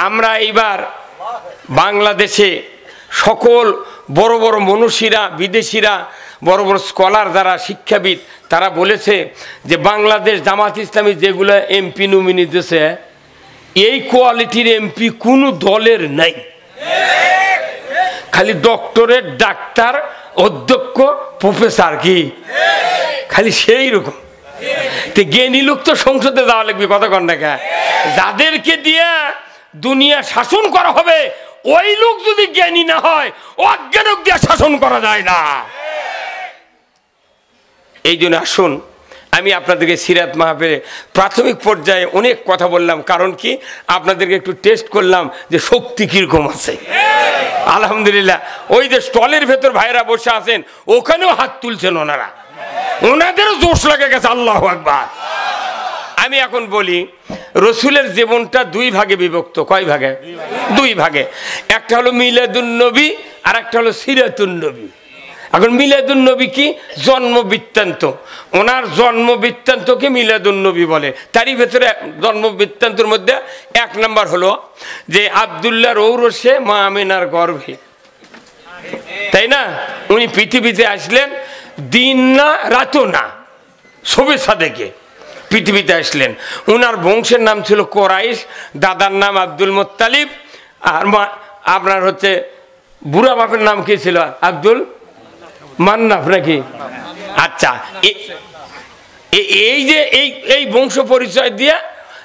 আমরা এইবার বাংলাদেশে সকল বড় বড় মনীষীরা, বিদেশিরা, বড় বড় স্কলার যারা শিক্ষাবিদ, তারা বলেছে যে বাংলাদেশ জামাত ইসলামী যেগুলো এমপি নমিনি দিয়েছে, এই কোয়ালিটির এমপি কোনো দলের নাই। খালি ডক্টরেট, ডাক্তার, অধ্যক্ষ, প্রফেসর, কি খালি সেই রকম। জ্ঞানী লোক তো সংসদে যাওয়া লাগবে, কথা কন না। যাদেরকে দিয়ে দুনিয়া শাসন করা হবে, ওই লোক যদি জ্ঞানী না হয়, অজ্ঞানক দিয়ে শাসন করা যায় না। এই জন্য আসুন, আমি আপনাদেরকে সিরাত মাহফিলে প্রাথমিক পর্যায়ে অনেক কথা বললাম, কারণ কি আপনাদেরকে একটু টেস্ট করলাম যে শক্তি কিরকম আছে। আলহামদুলিল্লাহ, ওই যে স্টলের ভেতর ভাইরা বসে আছেন, ওখানেও হাত তুলছেন ওনারা, ওনাদেরও জোশ লাগে গেছে। আল্লাহু আকবার। আমি এখন বলি, রসুলের জীবনটা দুই ভাগে বিভক্ত। কয় ভাগে? দুই ভাগে। একটা হলো মিলাদুন নবী, আর একটা হলো সিরাতুন নবী। এখন মিলাদুন নবী কি? জন্ম বৃত্তান্ত। ওনার জন্ম বৃত্তান্তকে মিলাদুন নবী বলে। তারই ভেতরে জন্ম বৃত্তান্তের মধ্যে এক নম্বর হলো যে আব্দুল্লাহর ঔরসে মা আমিনার গর্ভে, তাই না? উনি পৃথিবীতে আসলেন, দিন না রাতও না, শবে সাদেকে পৃথিবীতে আসলেন। উনার বংশের নাম ছিল কোরাইশ, দাদার নাম আব্দুল মুত্তালিব, আর আপনার হচ্ছে বুড়া বাপের নাম কি ছিল? আব্দুল মান্নাফ নাকি? আচ্ছা, এই যে এই বংশ পরিচয় দিয়ে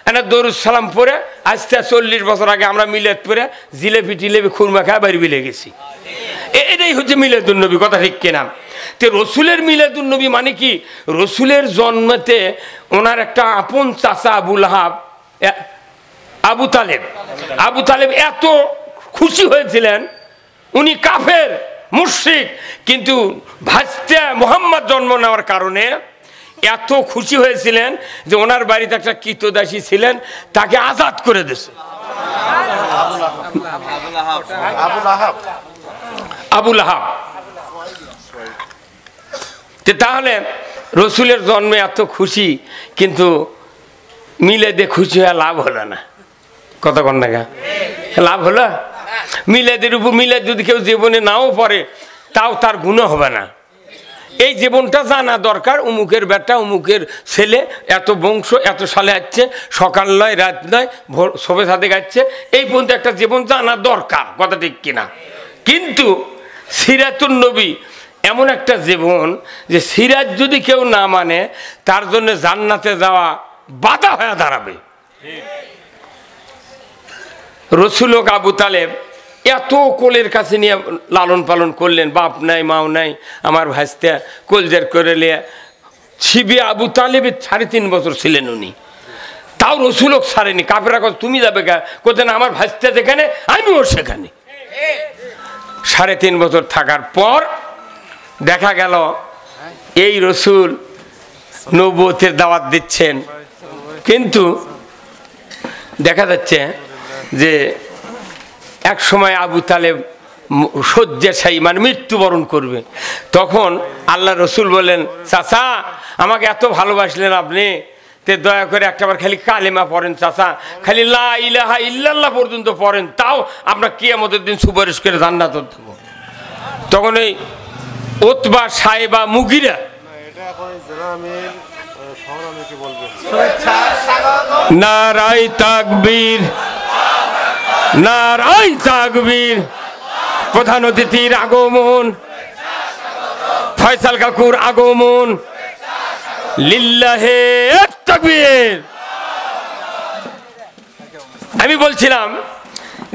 একটা দরুদ সালাম পরে আজকে 40 বছর আগে আমরা মিলাদ পরে জিলেবি টিলেবি খুরমা খায় বাড়ি বিলে গেছি। এটাই হচ্ছে মিলাদুন নবী, কথা ঠিক কিনা? তো রসুলের মিলাদুন নবী মানে কি? রসুলের জন্মতে ওনার একটা আপন চাচা আবু তালেব এত খুশি হয়েছিলেন। উনি কাফের, মুশরিক, কিন্তু ভাস্তে মুহাম্মদ জন্ম নেওয়ার কারণে এত খুশি হয়েছিলেন যে ওনার বাড়িতে একটা কৃতদাসী ছিলেন, তাকে আজাদ করে দিয়েছে। আবু লাহাব। তাহলে রসুলের জন্মে এত খুশি, কিন্তু মিলাদে খুশি হয়ে লাভ হলো না। কথা কন না, লাভ হলো? মিলাদের উপর মিলাদ যদি কেউ জীবনে নাও পড়ে, তাও তার গুনাহ হবে না। এই জীবনটা জানা দরকার। উমুকের বেটা, উমুকের ছেলে, এত বংশ, এত সালে আসছে, সকাল নয় রাত নয়, ভোর শবে সাথে গাচ্ছে, এই পর্যন্ত একটা জীবন জানা দরকার, কথা ঠিক কিনা? কিন্তু সিরাতুন নবী এমন একটা জীবন যে সিরাজ যদি কেউ না মানে, তার জন্য জান্নাতে যাওয়া বাধা হয়ে দাঁড়াবে। রসুল ও আবু তালেব এত কোলের কাছে নিয়ে লালন পালন করলেন, বাপ নাই মাও নাই, আমার ভাইস্তে কোলজের করে নিয়ে শিবে আবু তালেবের 3.5 বছর ছিলেন উনি, তাও রসুলক ছাড়েনি। কাফেররা কথা, তুমি যাবে কে? কোথায়? আমার ভাইস্তে যেখানে আমিও সেখানে। 3.5 বছর থাকার পর দেখা গেল এই রসুল নবুয়তের দাওয়াত দিচ্ছেন, কিন্তু দেখা যাচ্ছে যে এক সময় আবু তালেব শয্যাশায়ী, মানে মৃত্যুবরণ করবে। তখন আল্লাহ রসুল বললেন, চাচা আমাকে এত ভালোবাসলেন আপনি, তে দয়া করে একটাবার খালি কালেমা পড়েন চাচা, খালি লা ইলাহা ইল্লাল্লাহ পর্যন্ত পড়েন, তাও আমরা কিয়ামতের দিন সুপারিশ করে জান্নাত দেব। তখন এই উতবা, সাইবা, মুগিরা নারাই তাকবীর, নারাই তাকবীর, প্রধান অতিথির আগমন, ফয়সাল কাকুর আগমন, লিল্লাহে তাকবীর। আমি বলছিলাম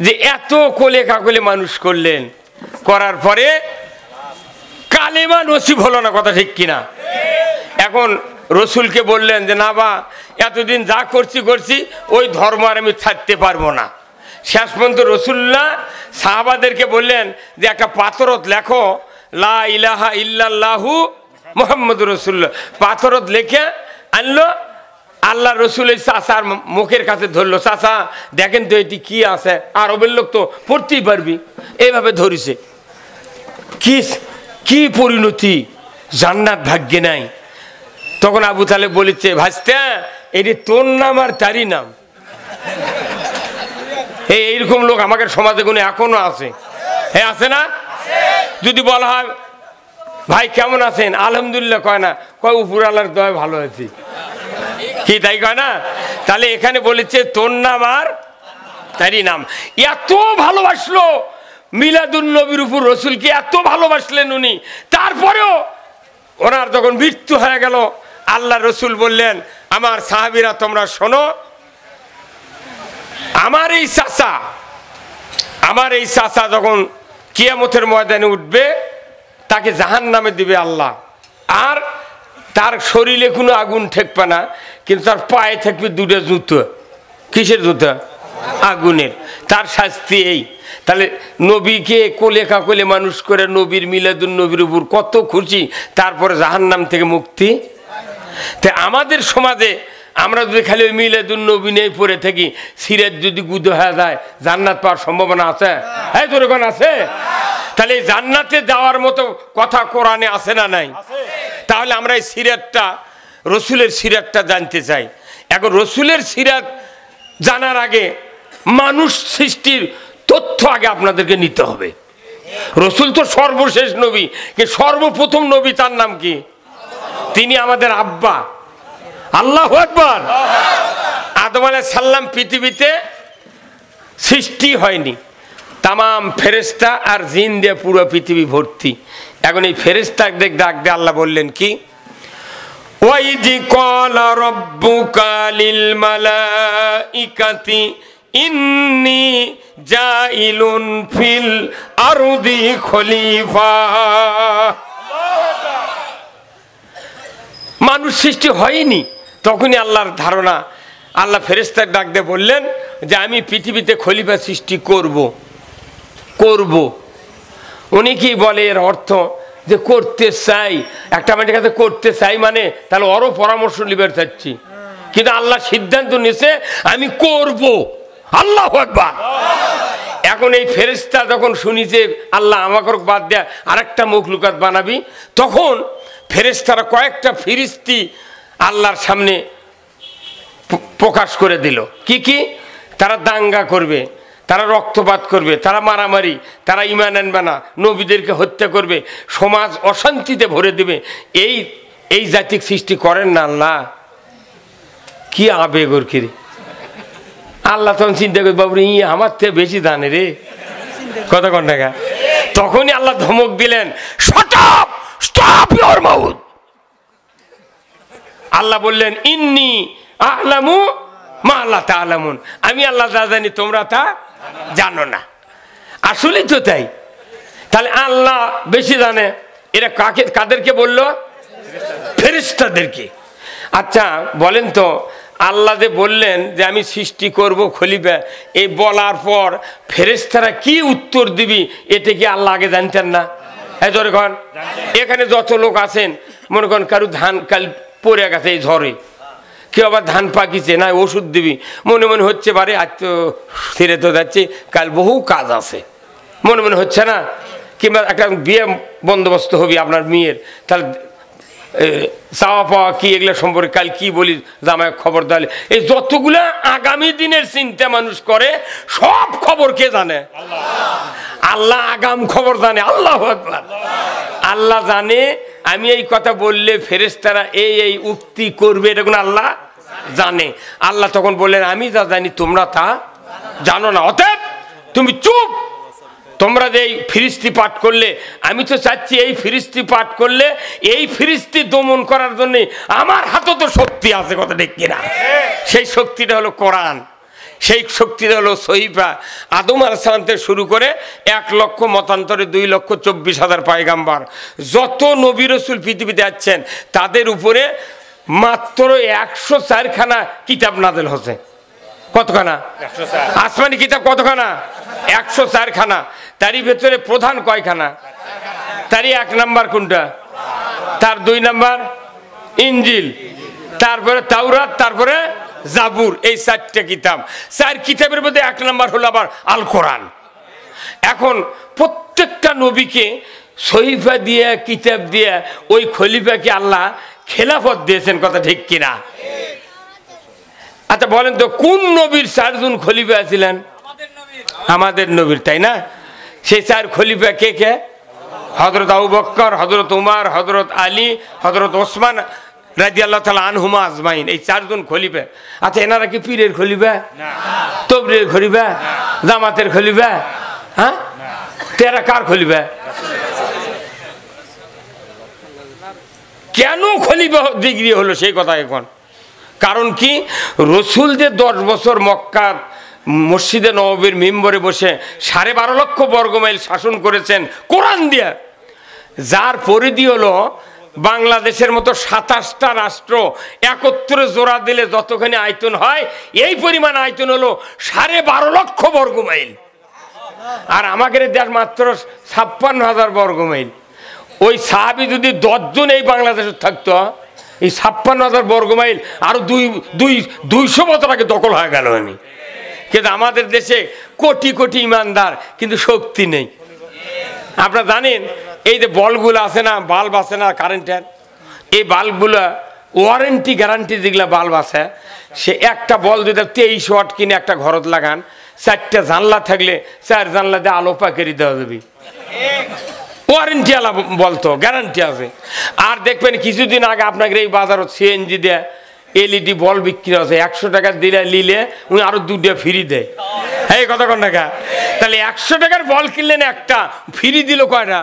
যে এত কোলে কাকলে মানুষ করলেন, করার পরে কালেমা নসিব হলো না, কথা ঠিক কিনা? এখন রসুলকে বললেন যে না বা, এতদিন যা করছি ওই ধর্ম আর আমি ছাড়তে পারবো না। শেষ পর্যন্ত রসুল্লাহ সাহাবাদেরকে বললেন যে একটা পাথরত লেখো, লা ইলাহা ইল্লাল্লাহু মুহাম্মাদুর রাসূলুল্লাহ। পাথরত লিখে আনলো, আল্লাহ রসুল এই চাচার মুখের কাছে ধরলো, চাচা দেখেন তো এটি কি আছে, আরবের লোক তো পড়তেই পারবি। এইভাবে ধরিছে। কি পরিণতি, জান্নাত ভাগ্যে নাই। তখন আবু তালেব বলেছে, ভাইস্তা এটি তোর নাম আর তারই নাম, এইরকম লোক আমাদের সমাজে কোনো এখনো আছে। হ্যাঁ আছে না? যদি বলা হয় ভাই কেমন আছেন, আলহামদুলিল্লাহ কয় না, কয় উপর আল্লাহর দয়ায় ভালো আছি, কি তাই কয় না? তাহলে এখানে বলেছে তোর নাম আর তারই নাম। এত ভালোবাসলো মিলাদুন নবীর উপর রসুলকে, এত ভালোবাসলেন উনি। তারপরেও ওনার যখন মৃত্যু হয়ে গেল, আল্লাহ রসুল বললেন আমার সাহাবীরা তোমরা শোনো, আমার এই চাচা যখন কিয়ামতের ময়দানে উঠবে তাকে জাহান্নামে দিবে আল্লাহ, আর তার শরীরে কোনো আগুন ঠেকবে না, কিন্তু তার পায়ে থাকবে দুটো জুতো। কিসের জুতো? আগুনের। তার শাস্তি এই। তাহলে নবীকে কোলে কাকলে মানুষ করে নবীর মিলাদুন নবীর উপর কত খুশি, তারপরে জাহান্নাম থেকে মুক্তি। তাই আমাদের সমাজে আমরা যদি খালি ওই মিলাদুন নবী নেই পড়ে থাকি, সিরাত যদি গুদো হয়ে যায়, জান্নাত পাওয়ার সম্ভাবনা আছে? হ্যাঁ তোর কোন আছে? তাহলে এই জান্নাতে যাওয়ার মতো কথা কোরআনে আছে না নাই? তাহলে আমরা এই সিরাতটা, রসুলের সিরাতটা জানতে চাই। এখন রসুলের সিরাত জানার আগে মানুষ সৃষ্টির তথ্য আগে আপনাদেরকে নিতে হবে। রসুল তো সর্বশেষ নবী, কিন্তু সর্বপ্রথম নবী তার নাম কি? তিনি আমাদের আব্বা। আল্লাহু আকবার। আদম আলাইহিস সালাম পৃথিবীতে সৃষ্টি হয়নি, তামাম ফেরেশতা আর জিন দিয়ে পুরো পৃথিবী ভর্তি। এখন এই ফেরেশতাদের ডাক দিয়ে আল্লাহ বললেন কি, ওয়াইজি ক্বালা রাব্বুকা লিল মালাইকাতি ইন্নী জাইলুন ফিল আরদি খলিফা। মানুষ সৃষ্টি হয়নি, তখনই আল্লাহর ধারণা, আল্লাহ ফেরেশতার ডাক দিয়ে বললেন যে আমি পৃথিবীতে খলিফা সৃষ্টি করব। উনি কি বলে এর অর্থ যে করতে চাই, একটা মানুষের কাছে করতে চাই মানে তাহলে ওরও পরামর্শ নিবার চাচ্ছি, কিন্তু আল্লাহ সিদ্ধান্ত নিয়েছে আমি করব। আল্লাহু আকবার। এখন এই ফেরেশতা যখন শুনিছে আল্লাহ আমাকে বাদ দেয়া আরেকটা মখলুকাত বানাবি, তখন ফেরেশতারা কয়েকটা ফিরিস্তি আল্লাহর সামনে প্রকাশ করে দিল। কি কি? তারা দাঙ্গা করবে, তারা রক্তপাত করবে, তারা মারামারি, তারা ঈমান আনবে না, নবীদেরকে হত্যা করবে, সমাজ অশান্তিতে ভরে দেবে। এই জাতিক সৃষ্টি করেন না আল্লাহ? কি আবেগ ওর কিরে! আল্লাহ তখন চিন্তা করি বাবুরে ই আমার থেকে বেশি জানে রে, কথা কন টাকা। তখনই আল্লাহ ধমক দিলেন, shut up, stop your mouth. Allah বললেন ইন্নী আ'লামু মা লা তা'লামুন, আমি আল্লাহ যা জানি তোমরা তা জানো না। আসলেই তো তাই। তাহলে আল্লাহ বেশি জানে। এরা কাদেরকে বললো? ফেরেশতাদেরকে। আচ্ছা বলেন তো, আল্লাহ যে বললেন যে আমি সৃষ্টি করব খলিফা, এই বলার পর ফেরেশতারা কি উত্তর দিবি এটা কি আল্লাহ আগে জানতেন না? হ্যাঁ ধরে কন, এখানে যত লোক আছেন মনে করেন কারু ধান কাল পড়ে গেছে এই ঝড়ে, কেউ আবার ধান পাকিছে না, ওষুধ দিবি, মনে মনে হচ্ছে পারে আজ তো ছেড়ে তো যাচ্ছে, কাল বহু কাজ আছে, মনে মনে হচ্ছে না? কিংবা একটা বিয়ে বন্দোবস্ত হবি আপনার মেয়ের, তাহলে চাওয়া পাওয়া কি এগুলো সম্পর্কে কাল কি বলি জামাই খবর দেয়। এই যতগুলা আগামী দিনের চিন্তা মানুষ করে সব খবর কে জানে? আল্লাহ আগাম খবর জানে। আল্লাহু আকবার। আল্লাহ জানে আমি এই কথা বললে ফেরেশতারা এই উক্তি করবে, এটা কোন আল্লাহ জানে। আল্লাহ তখন বললেন আমি যা জানি তোমরা তা জানো না, অতএব তুমি চুপ। তোমরা যে এই ফিরিস্তি পাঠ করলে, আমি তো চাচ্ছি এই ফিরিস্তি পাঠ করলে এই ফিরিস্তি দমন করার জন্য আমার হাতে তো শক্তি আছে, কথা ঠিক কিনা? সেই শক্তিটা হলো কোরআন, সেই শক্তিটা হলো সহিফা। আদম আলাইহিস সালাম থেকে শুরু করে 1 লক্ষ মতান্তরে 2,24,000 পয়গাম্বার, যত নবী রাসূল পৃথিবীতে আছেন তাদের উপরে মাত্র 104 খানা কিতাব নাযিল হয়েছে। কতখানা? আসমানি কিতাব কতখানা? 104 খানা। তারই ভেতরে প্রধান কয়খানা? তারই 1 নাম্বার কোনটা? তার 2 নাম্বার ইনজিল, তারপরে তাওরাত, তারপরে জাবুর। এই 4টে কিতাব। 4 কিতাবের মধ্যে 1 নাম্বার হলো আবার আল কোরআন। এখন প্রত্যেকটা নবীকে সহিফা দিয়ে, কিতাব দিয়ে ওই খলিফাকে আল্লাহ খেলাফত দিয়েছেন, কথা ঠিক কিনা? আচ্ছা বলেন তো কোন নবীর 4 জন খলিফা ছিলেন? আমাদের নবীর, তাই না? সেই 4 খলিফা কে কে? হযরত আবু বকর, হযরত উমর, হযরত আলী, হযরত ওসমান রাদিয়াল্লাহু তাআলা আনহুমা আজমাইন, এই 4 জন খলিফা। আচ্ছা, এনারা কি পীরের খলিফা? না। তবলিগের খলিফা? জামাতের খলিফা? হ্যাঁ, তেরা কার খলিফা? কেন খলিফা ডিগ্রি হলো সেই কথা এখন? কারণ কি, রসুল যে 10 বছর মক্কার মসজিদে নববীর মিম্বরে বসে 12.5 লক্ষ বর্গমাইল শাসন করেছেন কোরআন দিয়ে, যার পরিধি হলো বাংলাদেশের মতো 27টা রাষ্ট্র একত্রে জোড়া দিলে যতখানি আয়তন হয়, এই পরিমাণ আয়তন হলো 12.5 লক্ষ বর্গমাইল। আর আমাদের দেশ মাত্র 56,000 বর্গমাইল। ওই সাহাবী যদি 10 জন এই বাংলাদেশে থাকতো, এই 56,000 বর্গমাইল আরো 200 বছর আগে দখল হয়ে গেল। কিন্তু আমাদের দেশে কোটি কোটি ইমানদার, কিন্তু শক্তি নেই। আপনারা জানেন, এই যে বলগুলো আছে না, বাল্ব আছে না কারেন্টের, এই বাল্বগুলো ওয়ারেন্টি গ্যারান্টি যেগুলো বাল্ব আছে, সে একটা বল যদি 23 ওয়াট কিনে একটা ঘরত লাগান, 4টা জানলা থাকলে 4 জানলা দিয়ে আলো পাকেরি দেওয়া যাবে। ওয়ারেন্টি আলা বলতো, গ্যারান্টি আছে। আর দেখবেন কিছুদিন আগে আপনাকে এই বাজারত সিএনজি দেয় এলইডি বল বিক্রি আছে, 100 টাকা দিলে নিলে উনি আরো 2টা ফ্রি দেয়। এই কথা কোন টাকা? তাহলে 100 টাকার বল কিনলেন, একটা ফ্রি দিল কয়টা?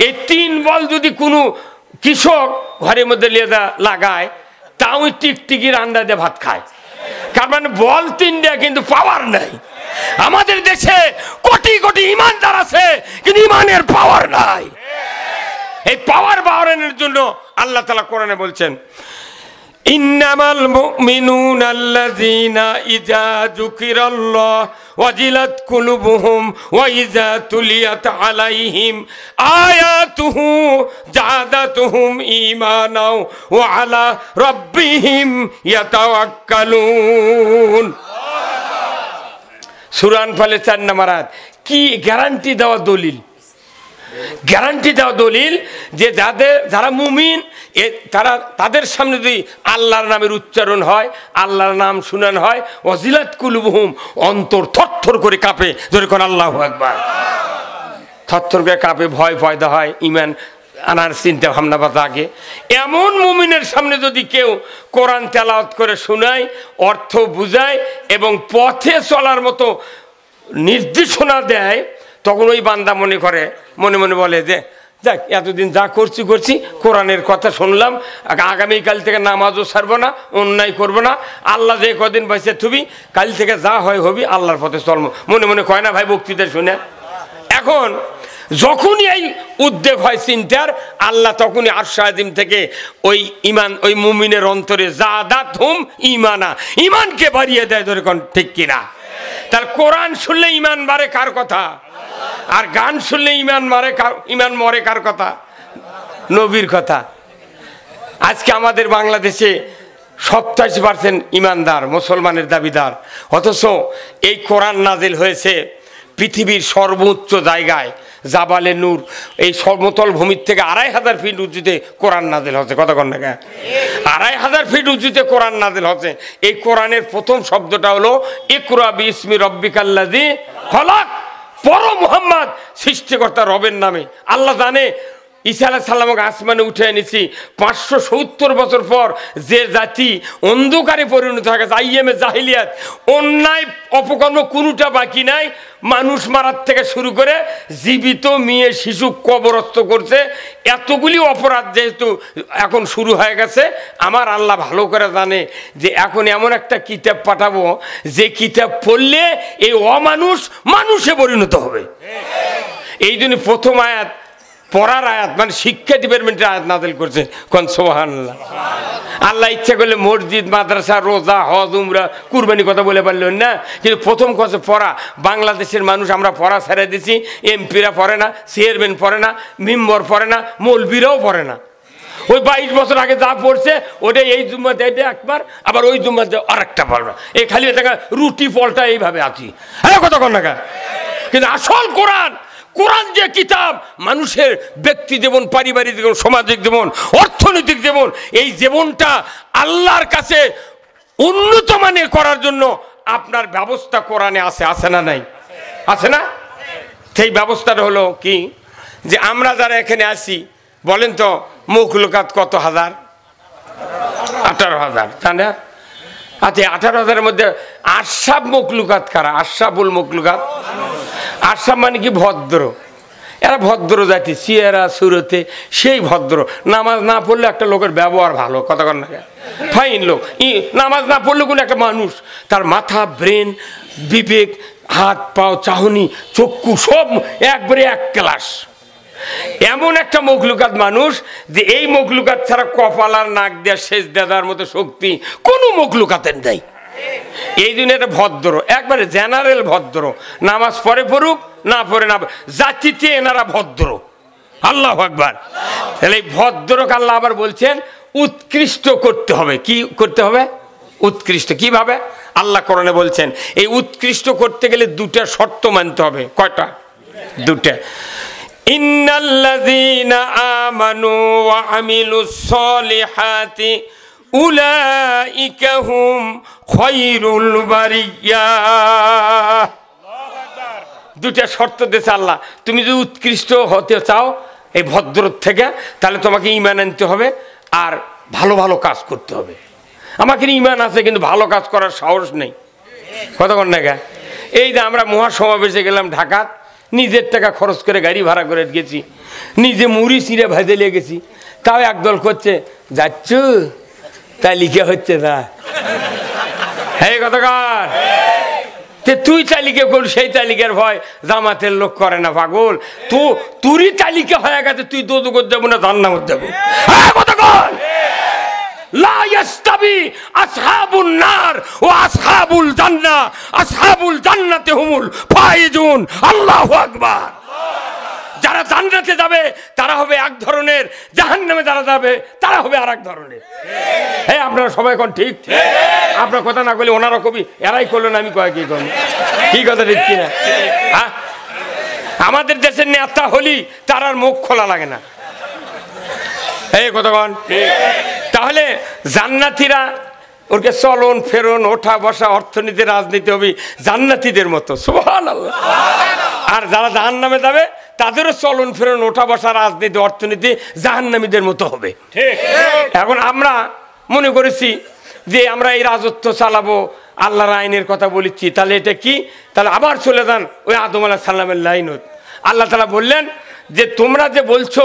এই 3 বল যদি কোনো কৃষক ঘরের মধ্যে নিয়ে লাগায়, তাও টিকটিকির আন্ডা দিয়ে ভাত খায়। কারণ মানে বল 3টা, কিন্তু পাওয়ার নাই। আমাদের দেশে কোটি কোটি ইমানদার আছে, কিন্তু ইমানের পাওয়ার নাই। এই পাওয়ার বাড়ানোর জন্য আল্লাহ তাআলা কোরআনে বলছেন, ইন্নামাল মুমিনুনা আল্লাযীনা ইযা যুকিরাল্লাহ ওয়াজিলাত কুলুবুহুম ওয়া ইযা তুলিয়াত আলাইহিম আয়াতুহু জাদাতুহুম ঈমানাও ওয়া আলা রাব্বিহিম ইয়াতাওয়াক্কালুন। সূরা আনফালের 4 নম্বর আয়াত। কি গ্যারান্টি দেওয়া দলিল? গ্যারান্টি দেওয়া দলিল যে যারা মুমিন, তাদের সামনে যদি আল্লাহর নামের উচ্চারণ হয়, আল্লাহর নাম শুনান হয়, ওয়াজিলাত কুলুবুহুম, অন্তর থরথর করে কাঁপে। জোরে কোন আল্লাহু আকবার। থরথর করে কাঁপে, ভয় পয়দা হয়, ঈমান আনার চিন্তা ভাবনা বা জাগে। এমন মুমিনের সামনে যদি কেউ কোরআন তেলাওয়াত করে শোনায়, অর্থ বুঝায় এবং পথে চলার মতো নির্দেশনা দেয়, তখন ওই বান্দা মনে মনে বলে যে যাক, এতদিন যা করছি কোরআনের কথা শুনলাম, আগামীকাল থেকে নামাজও ছাড়বো না, অন্যায় করবো না, আল্লাহ যে কদিন বসে থুবি, কাল থেকে যা হয় হবি, আল্লাহর পথে চলবো। মনে কয় না ভাই বক্তৃতা শুনে? এখন যখনই এই উদ্বেগ হয় চিন্তার, আল্লাহ তখনই আরশ আযীম থেকে ওই মুমিনের অন্তরে জাদাতহুম ঈমানা, ঈমানকে বাড়িয়ে দেয়। ধরে কোন ঠিক কিনা? তার কোরআন শুনলে ঈমান বাড়ে কার কথা? আর গান শুনলে ঈমান মরে কার কথা? নবীর কথা। আজকে আমাদের বাংলাদেশে 87% ইমানদার মুসলমানের দাবিদার, অথচ এই কোরআন নাজিল হয়েছে পৃথিবীর সর্বোচ্চ জায়গায়, জাবালে নূর, এই সমতল ভূমির থেকে 2500 ফিট উঁচুতে কোরআন নাজিল হচ্ছে। কত কন টাকা? 2500 ফিট উঁচুতে কোরআন নাজিল হচ্ছে। এই কোরআনের প্রথম শব্দটা হলো ইকরা বিইসমি রব্বিকাল্লাযী খলাক। পড়ো মুহাম্মদ, সৃষ্টিকর্তা রবের নামে। আল্লাহ জানে ঈসা আলাইহিস সালামকে আসমানে উঠে এনেছি 570 বছর পর, যে জাতি অন্ধকারে পরিণত হয়ে গেছে, আইয়ামে জাহিলিয়াত, অন্যায় অপকর্ম কোনোটা বাকি নাই, মানুষ মারার থেকে শুরু করে জীবিত মেয়ে শিশু কবরস্থ করছে, এতগুলি অপরাধ যেহেতু এখন শুরু হয়ে গেছে, আমার আল্লাহ ভালো করে জানে যে এখন এমন একটা কিতাব পাঠাবো, যে কিতাব পড়লে এই অমানুষ মানুষে পরিণত হবে। এই জন্য প্রথম আয়াত, পড়ার আয়াত, মানে শিক্ষা ডিপার্টমেন্টের আয়াত নাযিল করছে। কোন সুবহানাল্লাহ। আল্লাহ ইচ্ছা করলে মসজিদ, মাদ্রাসা, রোজা, হজ, উমরা, কুরবানি কথা বলে পারলেন না, কিন্তু প্রথম কথা পড়া। বাংলাদেশের মানুষ আমরা পড়া ছেড়ে দিছি। এমপিরা পড়ে না, চেয়ারম্যান পড়ে না, মেম্বার পড়ে না, মৌলবীরাও পড়ে না। ওই 22 বছর আগে যা পড়ছে ওটা এই জুম্মাতে একবার, আবার ওই জুম্মাতে আরেকটা পড়বে। এই খালি রুটি ফলটা এইভাবে আছি। হ্যাঁ, কথা কন না। কিন্তু আসল কোরআন যে কিতাব, মানুষের ব্যক্তি জীবন, পারিবারিক জীবন, সামাজিক জীবন, অর্থনৈতিক জীবন, এই জীবনটা আল্লাহর কাছে উন্নত মানের করার জন্য আপনার ব্যবস্থা কোরআনে আছে না নাই? আছে না? সেই ব্যবস্থাটা হলো কি যে আমরা যারা এখানে আসি বলেন তো মখলুকাত কত হাজার? 18,000, তাই না? আচ্ছা 18,000-এর মধ্যে আশরাফ মখলুকাত কারা? আশরাফুল মখলুকাত, আশরাফ মানে কি ভদ্র, এরা ভদ্র জাতি, চেহারা সুরতে সেই ভদ্র। নামাজ না পড়লে একটা লোকের ব্যবহার ভালো, কথা কর না, ফাইন লোক। নামাজ না পড়লে কোনো একটা মানুষ তার মাথা, ব্রেন, বিবেক, হাত পাও, চাহনি, চক্ষু সব একবারে এক ক্লাস। এমন একটা মখলুকাত মানুষ যে এই মখলুকাত ছাড়া কপাল আর নাক দেওয়া শেষ দেওয়ার মতো শক্তি কোনো মখলুকাতের নেই। এই জন্য এটা ভদ্র, একবারে জেনারেল ভদ্র। নামাজ পড়ে পড়ুক না পড়ে না, জাতিতে এনারা ভদ্র। আল্লাহু আকবার। তাহলে এই ভদ্রকে আল্লাহ আবার বলছেন উৎকৃষ্ট করতে হবে। কি করতে হবে? উৎকৃষ্ট। কিভাবে? আল্লাহ কোরআনে বলছেন এই উৎকৃষ্ট করতে গেলে দুটা শর্ত মানতে হবে। কয়টা? দুটা। ইন্নাল্লাযীনা আমানু ওয়া আমিলুস সলিহাতি উলাইকা হুম খায়রুল বারিয়া। দুটা শর্ত দিয়েছে আল্লাহ। তুমি যদি উৎকৃষ্ট হতে চাও এই ভদ্র থেকে, তাহলে তোমাকে ঈমান আনতে হবে আর ভালো ভালো কাজ করতে হবে। আমাকে ঈমান আছে কিন্তু ভালো কাজ করার সাহস নেই, কতক্ষণ না? এই যে আমরা মহাসমাবেশে গেলাম ঢাকা, নিজের টাকা খরচ করে গাড়ি ভাড়া করে গেছি, নিজে মুড়ি চিড়ে ভাজে লেগেছি, তাও একদল করছে যাচ্ছ তাই লিখে হচ্ছে না। হ্যাঁ কতকার তুই তালিকা কর, সেই তালিকার ভয় জামাতের লোক করে না পাগল। তুরই তালিকা হয়ে গেছে, তুই দোজখে দেবো না জান্নাতে দেবো। হ্যাঁ কতকার লা ইয়াস্তাবি আসহাবুন নার ওয়া আসহাবুল জান্নাহ, আসহাবুল জান্নাতি হুমুল ফাইজুন। আল্লাহু আকবার। যারা জান্নাতে যাবে তারা হবে এক ধরনের, জাহান্নামে যারা যাবে তারা হবে আরেক ধরনের। হ্যাঁ আপনারা সবাই কোন ঠিক? আপনার কথা না বলে ওনারা কবি এরাই করলেন, আমি কয় কি করবো? কি কথা ঠিক কিনা? হ্যাঁ আমাদের দেশের নেতা হলি তার আর মুখ খোলা লাগে না। এই কতক্ষণ? তাহলে জান্নাতীরা ওরকে চলন ফেরন, ওঠা বসা, অর্থনীতি, রাজনীতি হবে জান্নাতীদের মতো। সুবহানাল্লাহ। আর যারা জাহান্নামে যাবে তাদেরও চলন ফেরন, ওঠা বসা, রাজনীতি, অর্থনীতি জাহান্নামীদের মতো হবে। এখন আমরা মনে করেছি যে আমরা এই রাজত্ব চালাবো, আল্লাহর আইনের কথা বলেছি, তাহলে এটা কি? তাহলে আবার চলে যান ওই আদম আলাইহিস সালামের লাইনত। আল্লাহ তাআলা বললেন যে তোমরা যে বলছো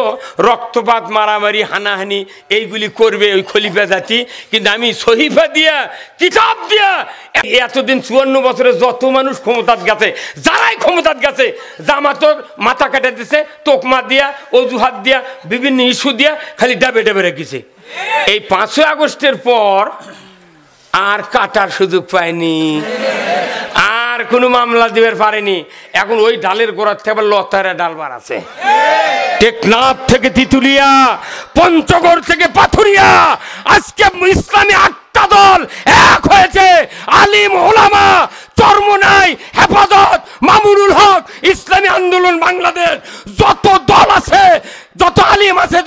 রক্তপাত, মারামারি, হানাহানি এইগুলি করবে ওই খলিফা জাতি, কিন্তু আমি সহিফা দিয়া, কিতাব দিয়া এতদিন 54 বছরে যত মানুষ ক্ষমতাত গেছে, যারাই ক্ষমতাত গেছে, জামাতর মাথা কাটা দিছে, তোকমা দিয়া, অজুহাত দিয়া, বিভিন্ন ইস্যু দিয়া খালি ডাবে ডাবে রেখেছে। এই 5ই আগস্টের পর আর কাটার সুযোগ পায়নি, আর কোনো মামলা দিবার পারেনি। এখন ওই ডালের গোড়ার থেকে লতারা ডাল বার আছে। টেকনাফ থেকে তিতুলিয়া, পঞ্চগড় থেকে পাথুরিয়া, আজকে ইসলামী 8টা দল এক হয়েছে। আলিম ওলামা, চরমনাই, হেফাজত, মামুনুল হক, ইসলামী আন্দোলন বাংলাদেশ, যত দল আছে, যত আলিম আছে,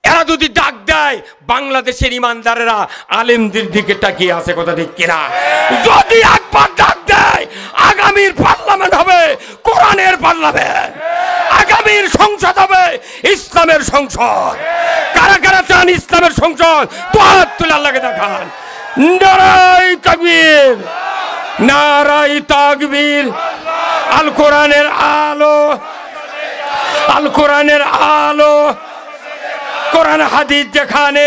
এরা যদি ডাক দেয় বাংলাদেশের ইমানদারেরা আলেমদের দিকে তাকিয়ে আছে, কথা ঠিক কিনা? যদি একবার ডাক দেয় আগামীর পার্লামেন্ট হবে কোরআনের পার্লামেন্ট, আগামীর সংসদ হবে ইসলামের সংসদ। কারা কারা চান ইসলামের সংসদ? তো হাত তুলে আল্লাহকে দেখান। নারায়ে তাকবীর, নারায়ে তাকবীর। আল কোরআনের আলো, আল কোরআনের আলো, কোরআন হাদিস যেখানে,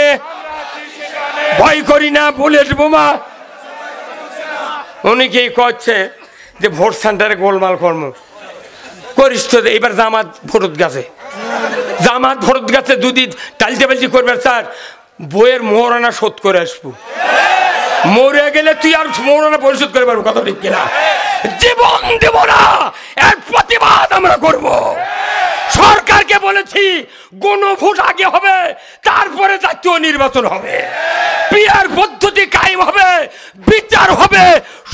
ভয় করি না বুলেট বোমা। অনেকেই করছে যে ভোট সেন্টারে গোলমাল কর্ম করিস তো। এবার জামাত ভোট গেছে, জামাত ভোট গেছে, যদি টালতে পাল্টি করবে স্যার বইয়ের মোহরানা শোধ করে আসবো। মরে গেলে তুই আর মোহরানা পরিশোধ করে পারবো, কথা ঠিক কিনা? জীবন দেব না, এর প্রতিবাদ আমরা করব। সরকারকে বলেছি গণভোট আগে হবে, তারপরে জাতীয় নির্বাচন হবে, পিয়ার পদ্ধতি কায়েম হবে, বিচার হবে,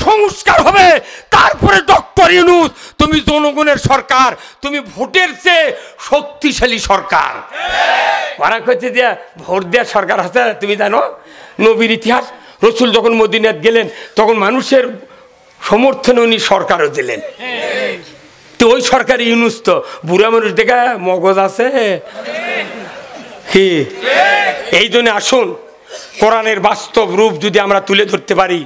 সংস্কার হবে, তারপরে ডক্টর ইউনূস তুমি জনগণের সরকার, তুমি ভোটের চেয়ে শক্তিশালী সরকার। ওরা কইছে যে ভোট দেওয়ার সরকার আছে। তুমি জানো নবীর ইতিহাস, রসুল যখন মদিনাত গেলেন তখন মানুষের সমর্থনে উনি সরকারও দিলেন। তো ওই সরকার ইউনুস তো বুড়া মানুষ দেখা মগজ আছে কি? এই জন্য আসুন কোরআনের বাস্তব রূপ যদি আমরা তুলে ধরতে পারি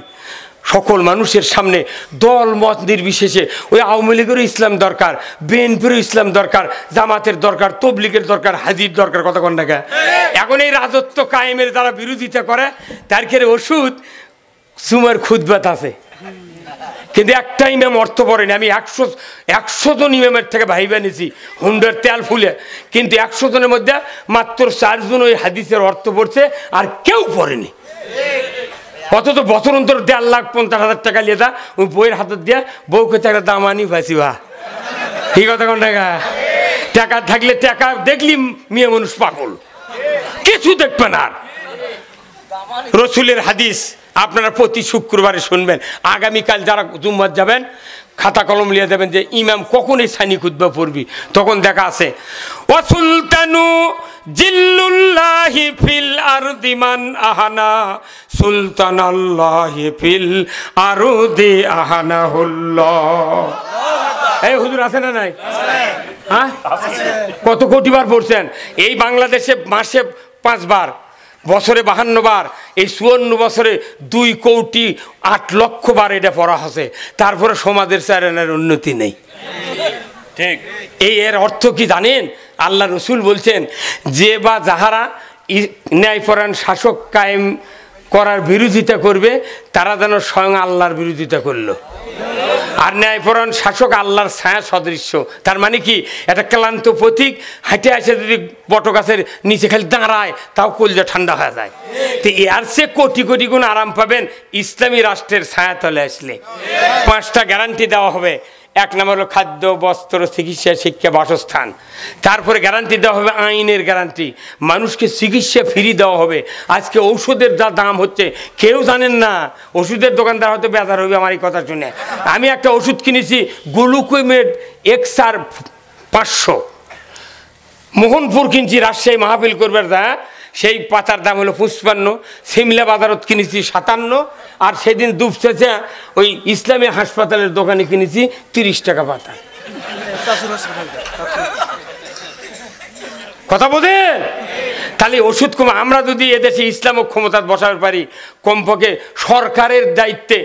সকল মানুষের সামনে, দল মত নির্বিশেষে, ওই আওয়ামী লীগেরও ইসলাম দরকার, বিএনপিরও ইসলাম দরকার, জামাতের দরকার, তবলিগের দরকার, হাজির দরকার, কথা কোন টাকা। এখন এই রাজত্ব কায়েমের যারা বিরোধিতা করে তার ক্ষেত্রে ওষুধ সুমার খুদবাত আছে, কিন্তু একটা ইমাম অর্থ পড়েনি। আমি 100 জন ইমামের থেকে ভাইবা নিয়েছি হুন্ডার তেল ফুলে, কিন্তু 100 জনের মধ্যে মাত্র 4 জন ওই হাদিসের অর্থ পড়ছে, আর কেউ পড়েনি। অথচ বছর অন্তর 1,50,000 টাকা নিয়ে যা ওই বইয়ের হাতে দিয়ে বউ খেতে একটা দাম আনি পাইছি বা ঠিক কথা কোন টাকা। টাকা থাকলে টাকা দেখলি মেয়ে মানুষ পাগল, কিছু দেখবে না। রসুলের হাদিস আপনারা প্রতি শুক্রবারে শুনবেন। আগামীকাল যারা জুম্মাত যাবেন খাতা কলম নিয়ে যাবেন যে ইমাম কখন এই সানি খুতবা পড়বি, তখন দেখা আছে ওয়া সুলতানু জিল্লুল্লাহি ফিল আরদি মান আহানা সুলতানাল্লাহি ফিল আরদি আহানাহুল্লাহ। এই হুজুর আছে না নাই? হ্যাঁ, কত কোটিবার পড়ছেন? এই বাংলাদেশে মাসে 5 বার, বছরে 52 বার, এই 54 বছরে 2,08,00,000 বার এটা পড়া হচ্ছে। তারপরে সমাজের চারণের উন্নতি নেই। ঠিক, এই এর অর্থ কি জানেন? আল্লাহ রসুল বলছেন যে বা যাহারা ন্যায়পরায়ণ শাসক কায়েম করার বিরোধিতা করবে তারা যেন স্বয়ং আল্লাহর বিরোধিতা করলো। আর ন্যায়পরায়ণ শাসক আল্লাহর ছায়া সদৃশ্য। তার মানে কি, একটা ক্লান্ত পথিক হাঁটে আসে যদি বট গাছের নিচে খালি দাঁড়ায় তাও কলজা ঠান্ডা হয়ে যায়। তো এর সে কোটি কোটি গুণ আরাম পাবেন ইসলামী রাষ্ট্রের ছায়া তলে আসলে। 5টা গ্যারান্টি দেওয়া হবে। 1 নম্বর হলো খাদ্য, বস্ত্র, চিকিৎসা, শিক্ষা, বাসস্থান। তারপরে গ্যারান্টি দেওয়া হবে আইনের গ্যারান্টি, মানুষকে চিকিৎসা ফ্রি দেওয়া হবে। আজকে ঔষধের যা দাম হচ্ছে কেউ জানেন না, ওষুধের দোকানদার হয়তো বেজার হবে আমার এই কথা শুনে। আমি একটা ওষুধ কিনেছি গ্লুকোমেড XR 500, মোহনপুর কিনছি রাজশাহী মাহফিল করবার যা, সেই পাতার দাম হলো 55। সিমলা বাজারত কিনেছি 57, আর সেদিন দুপচেছে ওই ইসলামী হাসপাতালের দোকানে কিনেছি 30 টাকা পাতা। কথা বোঝেন? তাহলে ওষুধ কম, আমরা যদি এদেশে ইসলামক ক্ষমতা বসাতে পারি, কমপক্ষে সরকারের দায়িত্বে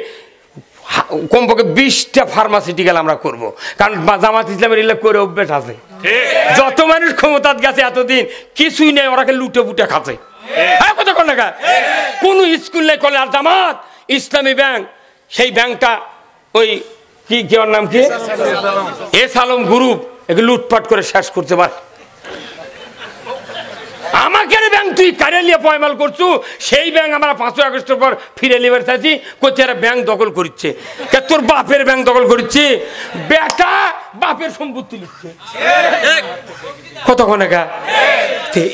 কমপক্ষে 20টা ফার্মাসিউটিক্যাল আমরা করব। কারণ জামাত ইসলামের ইলাকা করে অভ্যেস আছে। যত মানুষ ক্ষমতার গেছে এতদিন কিছুই নেই, ওরাকে লুটে পুটে খাচ্ছে। কোন স্কুল নেই কলে। আর জামাত ইসলামী ব্যাংক, সেই ব্যাংকটা ওই কি ওর নাম কি এস আলম গ্রুপ একে লুটপাট করে শেষ করতে পারে। আমাকে ব্যাংক তুই কারে নিয়ে পয়মাল করছু, সেই ব্যাংক আমরা 5 আগস্টের পর ফিরে নিবার চাইছি, কোথায় এরা ব্যাংক দখল করছে। তোর বাপের ব্যাংক দখল করছে, বেটা বাপের সম্পত্তি লিখছে কতক্ষণ।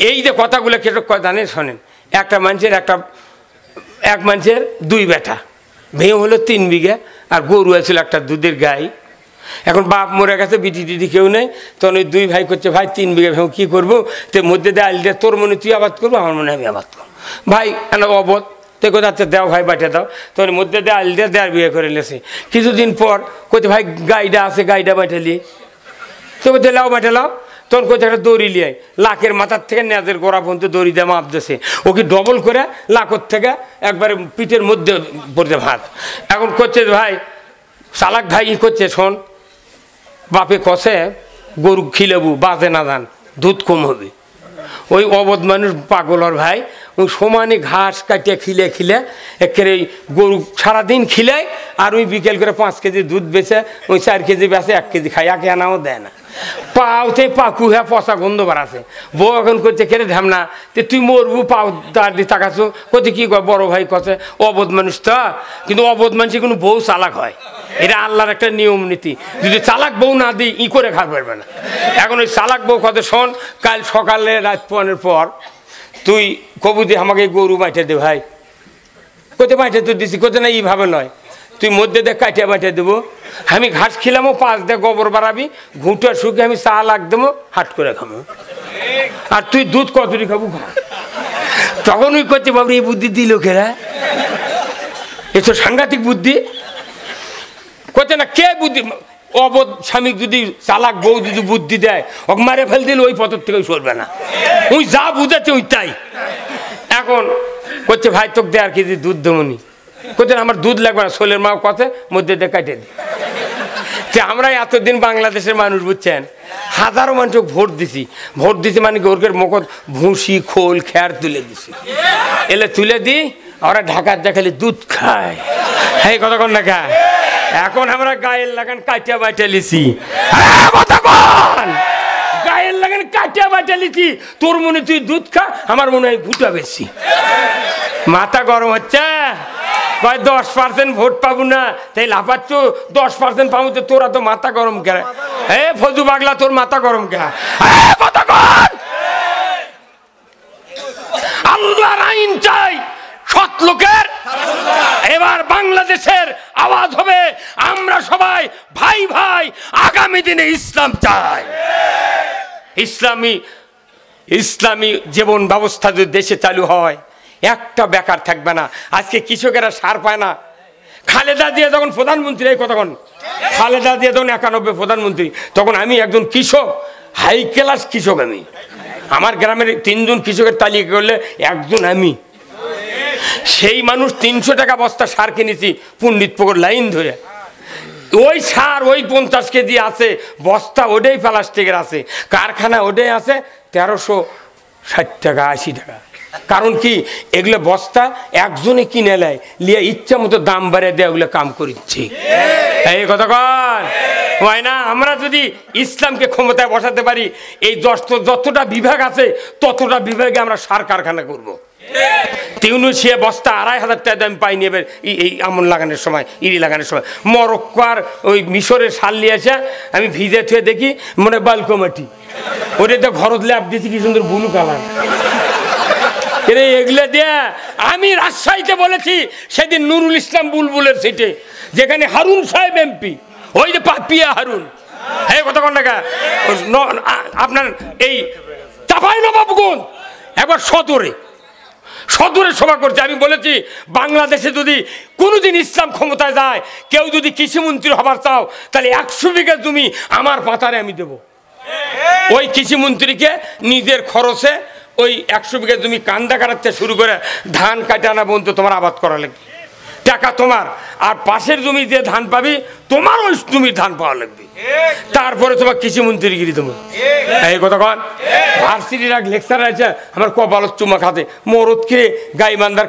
এই যে কথাগুলো কেটে জানেন, শোনেন। একটা মানুষের এক মানুষের 2 বেটা, মেয়ে হলো 3 বিঘা, আর গরু আছিল একটা দুধের গাই। এখন বাপ মরে গেছে, বিটি টিটি কেউ নেই, তখন ওই 2 ভাই করছে ভাই 3 বিঘা ভেউ কী করবো, তো মধ্যে দেয় আল দিয়ে, তোর মনে তুই আবাদ করবো, আমার মনে আমি আবাদ করবো। ভাই অবধ তো কোথাচ্ছে দেও ভাই বাটে দাও, তখন মধ্যে দেয় আল দিয়ে 1.5 বিঘা করে নিয়েছে। কিছুদিন পর কোথায় ভাই গাইডা আছে, গাইডা বাটে নিয়ে তো কোথায় লাও বাটে লাও, তখন কোথায় একটা দড়ি লিয়ে লাখের মাথার থেকে নেজের গোড়া পর্যন্ত দড়ি দিয়ে মাপ দিয়েছে। ওকে ডবল করে লাখর থেকে একবারে পিঠের মধ্যে পড়তে ভাত। এখন করছে ভাই চালাক ভাই করছে, শোন বাপে কষে গরু খিলেবু বাজে না যান, দুধ কম হবে। ওই অবধ মানুষ পাগলর ভাই, ওই সমানে ঘাস কাটিয়ে খিলে খিলে একেবারে গরু সারাদিন খিলায়, আর ওই বিকেল করে 5 কেজি দুধ বেচে, ওই 4 কেজি বেচে 1 কেজি খায়, 1 আনাও দেয় না। পাওতে পাকু হ্যাঁ পচা গন্ধ বাড়াছে। বউ এখন করছে কেড়ে ধামনা যে তুই মরবু, পাও তার দিয়ে তাকাছো কোথায় কি কয় বড় ভাই কছে অবধ মানুষ তো, কিন্তু অবধ মানুষের কোনো বউ চালাক হয়, এটা আল্লাহর একটা নিয়ম নীতি। যদি চালাক বউ না দিই ই করে খাওয়া পারবে না। এখন ওই চালাক বউ কত, শোন কাল সকালে রাত 5 পর তুই কবুদি আমাকে গরু বাইটে দে ভাই। কোথায় বাইটে তুই দিছি, কোথায় না এইভাবে নয়, তুই মধ্যে দেখ কাটিয়া বাইটে দেবো। আমি ঘাস খিলামো, 5 দিয়ে গোবর বাড়াবি, ঘুঁটা শুকে আমি চা লাগ দেবো, হাট করে খাবো, আর তুই দুধ কতটি খাবো খা। তখন ওই করছে বাবু এই বুদ্ধি দিল খেরা, এ তো সাংঘাতিক বুদ্ধি। করছে না কে বুদ্ধি, অবধ স্বামী যদি চালাক বউ যদি বুদ্ধি দেয় ওকে মারে ফেল দিলে ওই পথর থেকে সরবে না, ওই যা বুঝাচ্ছে ওই তাই। এখন করছে ভাই তোকে দে আর কেজি দুধ দেবনি, করছেন আমার দুধ লাগবে না, শোলের মাও কথা মধ্যে দিয়ে কাটে দিই। আমরা এতদিন বাংলাদেশের মানুষ বুঝছেন হাজারো মানুষ ভোট দিছি মানে কি ওর মুখত ভুসি খোল খেয়ার তুলে দিছি, এলে তুলে দিই ওরা ঢাকার দেখালে দুধ খায়, এই কথা কন না খায়। এখন আমরা গায়ের লাগান কাটিয়া বাইটা লিছি, গায়ের লাগান কাটিয়া বাইটা লিছি, তোর মনে তুই দুধ খা, আমার মনে হয় ভুটা বেশি। মাথা গরম হচ্ছে, 10% ভোট পাবো না তাই লাফাচ্ছ, 10% পাবো তো তোরা তো মাথা গরম কে, এ ফজু পাগলা তোর মাথা গরম কে, আল্লাহর আইন চাই সৎ লোকের। এবার বাংলাদেশের আওয়াজ হবে আমরা সবাই ভাই ভাই, আগামী দিনে ইসলাম চাই। ইসলামী জীবন ব্যবস্থা যদি দেশে চালু হয় একটা বেকার থাকবে না। আজকে কৃষকেরা সার পায় না, খালেদা জিয়া যখন প্রধানমন্ত্রী, এই কতক্ষণ খালেদা জিয়া যখন 91 প্রধানমন্ত্রী, তখন আমি একজন কৃষক, হাই ক্লাস কৃষক। আমি আমার গ্রামের 3 জন কৃষকের তালিকা করলে একজন আমি। সেই মানুষ 300 টাকা বস্তা সার কিনেছি পণ্ডিতপুকুর লাইন ধরে, ওই সার ওই 50 কেজি আছে বস্তা, ওটাই প্লাস্টিকের আছে, কারখানা ওটাই আছে 1360 টাকা 80 টাকা। কারণ কি এগুলো বস্তা একজনে কিনে নেয়, লিয়ে ইচ্ছা মতো দাম বাড়িয়ে দেয়, ওগুলো কাম করিচ্ছে, এই কথা কন হয় না। আমরা যদি ইসলামকে ক্ষমতায় বসাতে পারি, এই যতটা বিভাগ আছে ততটা বিভাগে আমরা সার কারখানা করবো। তিউনিসিয়া বস্তা 2500 টাকা দাম পাইনি এবার এই আমন লাগানোর সময়, ইরি লাগানোর সময়। মরক্কোর ওই মিশরের সার নিয়ে আসা আমি ভিজে থুয়ে দেখি মনে বালকো মাটি, ওটা তো ঘরত ল্যাপ দিয়েছি কি সুন্দর ব্লু কালার। এগুলো দিয়ে আমি রাজশাহীতে বলেছি সেদিন নুরুল ইসলাম বুলবুলের সিটে, যেখানে হারুন সাহেব এমপি, ওই যে পাপিয়া হারুন, হ্যাঁ কথা কন না আপনার এই চাঁপাইনবাবগঞ্জ একবার সদরে সভা করছে। আমি বলেছি বাংলাদেশে যদি কোনোদিন ইসলাম ক্ষমতায় যায়, কেউ যদি কৃষিমন্ত্রী হবার চাও তাহলে 100 বিঘা জমি আমার পাতারে আমি দেব। ওই কৃষিমন্ত্রীকে নিজের খরচে ওই 100 বিঘা জমি কান্দা কাটাতে শুরু করে ধান কাটে আনা বন্ধু তোমার আবাদ করা লাগবে, টাকা তোমার, আর পাশের জমি যে ধান পাবি তোমার ওই জমির ধান পাওয়া লাগবে, তারপরে তোমার কৃষিমন্ত্রীগিরি তোমার, এই কথা কন। ভার্সিটির এক লেকচার আছে আমার কপালত চুমা খাতে, মরদ কে গাইবান্ধার